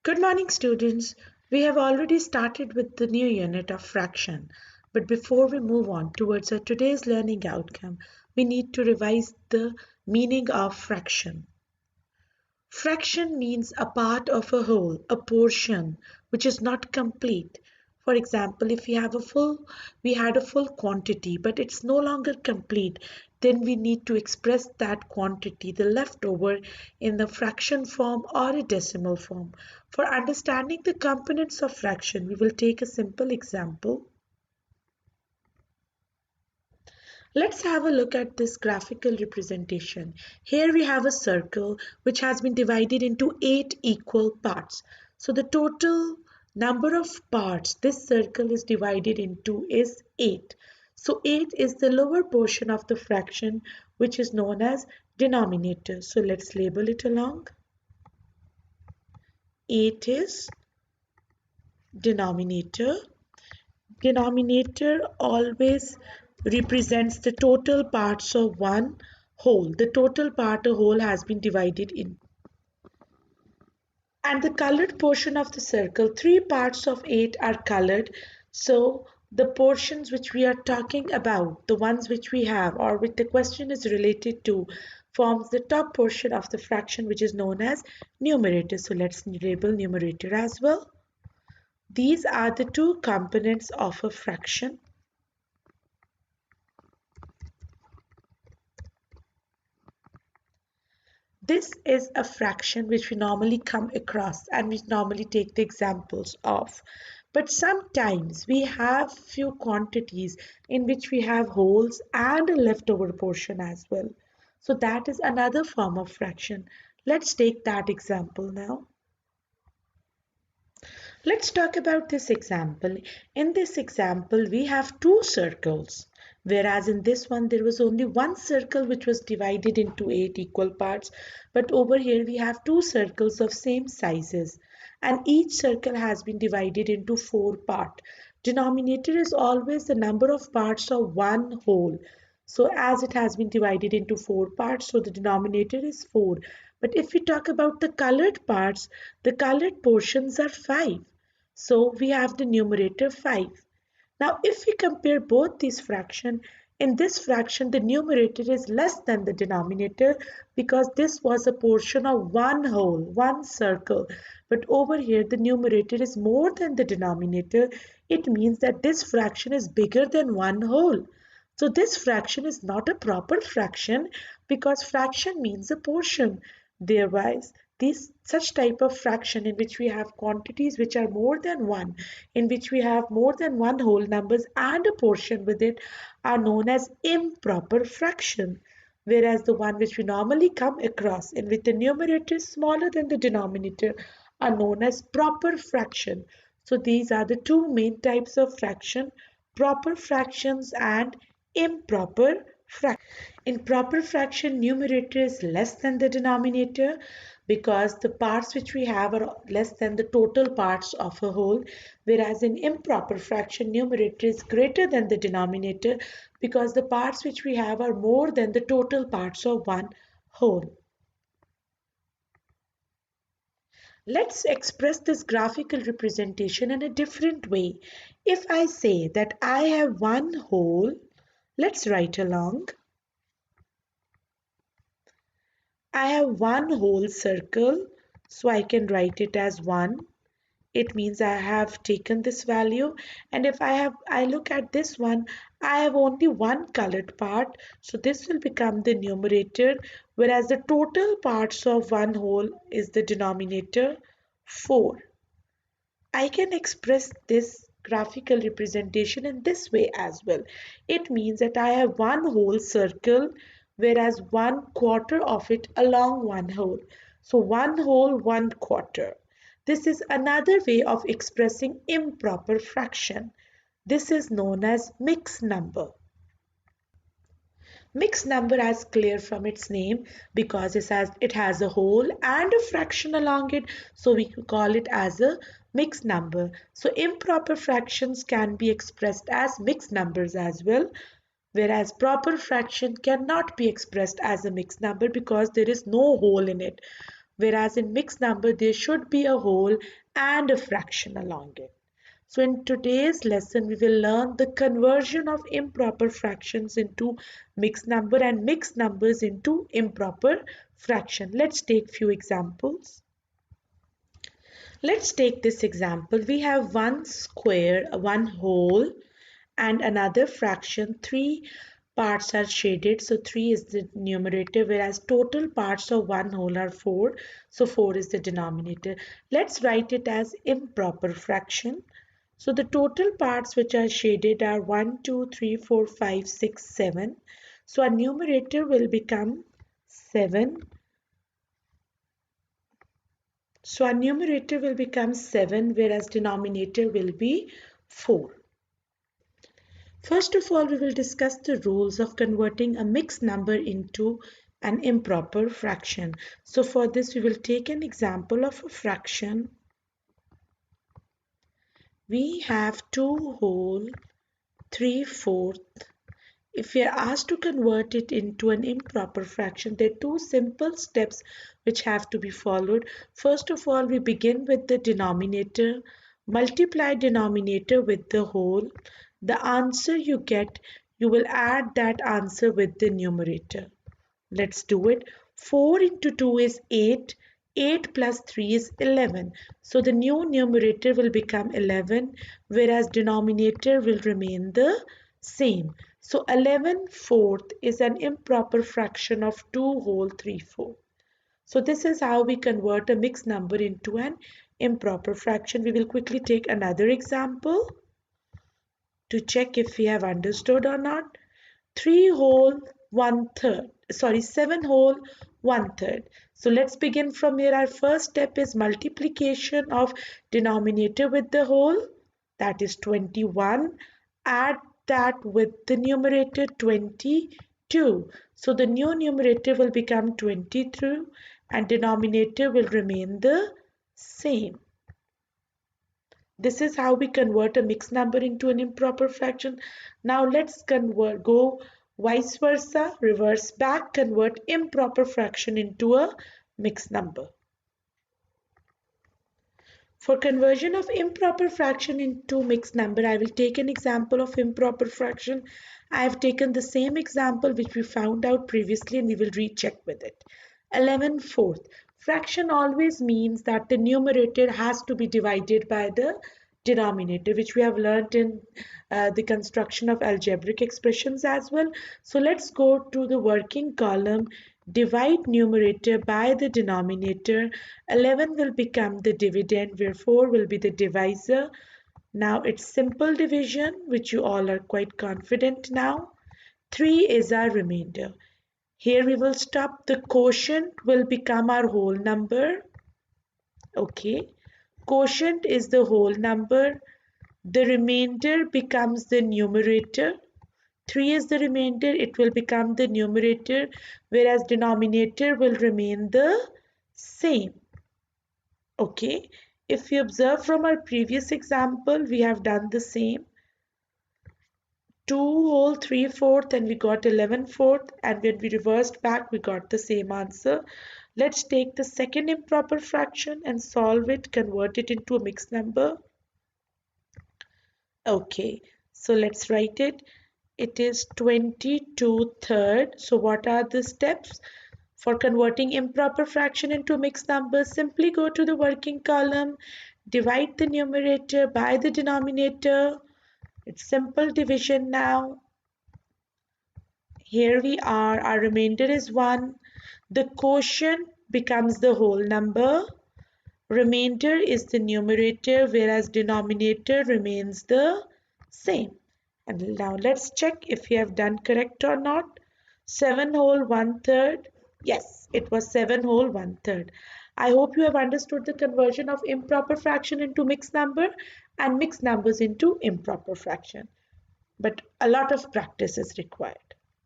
Good morning, students. We have already started with the new unit of fraction, but before we move on towards our today's learning outcome, we need to revise the meaning of fraction. Fraction means a part of a whole, a portion which is not complete. For example, if we had a full quantity, but it's no longer complete, then we need to express that quantity, the leftover, in the fraction form or a decimal form. For understanding the components of fraction, we will take a simple example. Let's have a look at this graphical representation. Here we have a circle which has been divided into 8 equal parts. So the total number of parts this circle is divided into is 8. So 8 is the lower portion of the fraction which is known as denominator. So let's label it along. 8 is denominator. Denominator always represents the total parts of one whole. The total part a whole has been divided in. And the colored portion of the circle, 3 parts of 8 are colored. So the portions which we are talking about, the ones which we have or which the question is related to, forms the top portion of the fraction which is known as numerator. So let's label numerator as well. These are the two components of a fraction. This is a fraction which we normally come across and we normally take the examples of. But sometimes we have few quantities in which we have wholes and a leftover portion as well. So that is another form of fraction. Let's take that example now. Let's talk about this example. In this example, we have two circles, whereas in this one there was only one circle which was divided into 8 equal parts. But over here we have two circles of same sizes, and each circle has been divided into 4 parts. Denominator is always the number of parts of one whole. So as it has been divided into 4 parts, so the denominator is 4. But if we talk about the colored parts, the colored portions are 5. So we have the numerator 5. Now if we compare both these fractions, in this fraction the numerator is less than the denominator because this was a portion of one whole, one circle. But over here the numerator is more than the denominator. It means that this fraction is bigger than one whole. So this fraction is not a proper fraction because fraction means a portion. Thereby, this such type of fraction in which we have quantities which are more than one, in which we have more than one whole numbers and a portion with it, are known as improper fraction. Whereas the one which we normally come across in which the numerator is smaller than the denominator are known as proper fraction. So these are the two main types of fraction: proper fractions and improper fraction. In proper fraction, numerator is less than the denominator because the parts which we have are less than the total parts of a whole, whereas in improper fraction, numerator is greater than the denominator because the parts which we have are more than the total parts of one whole. Let's express this graphical representation in a different way. If I say that I have one whole, let's write along. I have one whole circle, so I can write it as 1. It means I have taken this value, and if I look at this one, I have only one colored part, so this will become the numerator, whereas the total parts of one whole is the denominator, 4. I can express this graphical representation in this way as well. It means that I have one whole circle, whereas 1/4 of it along one whole. So one whole, 1/4. This is another way of expressing improper fraction. This is known as mixed number. Mixed number is clear from its name because it has a whole and a fraction along it, so we call it as a mixed number. So improper fractions can be expressed as mixed numbers as well, whereas proper fraction cannot be expressed as a mixed number because there is no whole in it. whereas in mixed number there should be a whole and a fraction along it. So in today's lesson, we will learn the conversion of improper fractions into mixed number and mixed numbers into improper fraction. Let's take few examples. Let's take this example. We have one square, one whole, and another fraction. Three parts are shaded, so 3 is the numerator, whereas total parts of one whole are 4, so 4 is the denominator. Let's write it as improper fraction. So the total parts which are shaded are 1, 2, 3, 4, 5, 6, 7. So our numerator will become 7. So our numerator will become 7, whereas denominator will be 4. First of all, we will discuss the rules of converting a mixed number into an improper fraction. So for this, we will take an example of a fraction. We have 2 whole 3/4. If we are asked to convert it into an improper fraction, there are two simple steps which have to be followed. First of all, we begin with the denominator, multiply denominator with the whole. The answer you get, you will add that answer with the numerator. Let's do it. 4 into 2 is 8. 8 plus 3 is 11. So the new numerator will become 11, whereas denominator will remain the same. So 11/4 is an improper fraction of 2 whole 3/4. So this is how we convert a mixed number into an improper fraction. We will quickly take another example to check if we have understood or not. 3 whole 1/3. Sorry, 7 whole 1/3. So let's begin from here. Our first step is multiplication of denominator with the whole. That is 21. Add that with the numerator 22. So the new numerator will become 22 and denominator will remain the same. This is how we convert a mixed number into an improper fraction. Now let's go vice versa, reverse back, convert improper fraction into a mixed number. For conversion of improper fraction into mixed number, I will take an example of improper fraction. I have taken the same example which we found out previously and we will recheck with it. 11/4. Fraction always means that the numerator has to be divided by the denominator, which we have learned in the construction of algebraic expressions as well. So let's go to the working column. Divide numerator by the denominator. 11 will become the dividend, where 4 will be the divisor. Now it's simple division, which you all are quite confident now. 3 is our remainder. Here we will stop. The quotient will become our whole number. Okay. Quotient is the whole number. The remainder becomes the numerator. 3 is the remainder, it will become the numerator, whereas denominator will remain the same. Okay, if you observe from our previous example, we have done the same. 2 whole 3/4 and we got 11/4, and when we reversed back, we got the same answer. Let's take the second improper fraction and solve it, convert it into a mixed number. Okay, so let's write it. It is 22/3. So what are the steps for converting improper fraction into mixed numbers? Simply go to the working column, divide the numerator by the denominator. It's simple division now. Here we are, our remainder is 1. The quotient becomes the whole number. Remainder is the numerator, whereas denominator remains the same. And now let's check if we have done correct or not. 7 whole 1/3. Yes, it was 7 whole 1/3. I hope you have understood the conversion of improper fraction into mixed number and mixed numbers into improper fraction. But a lot of practice is required.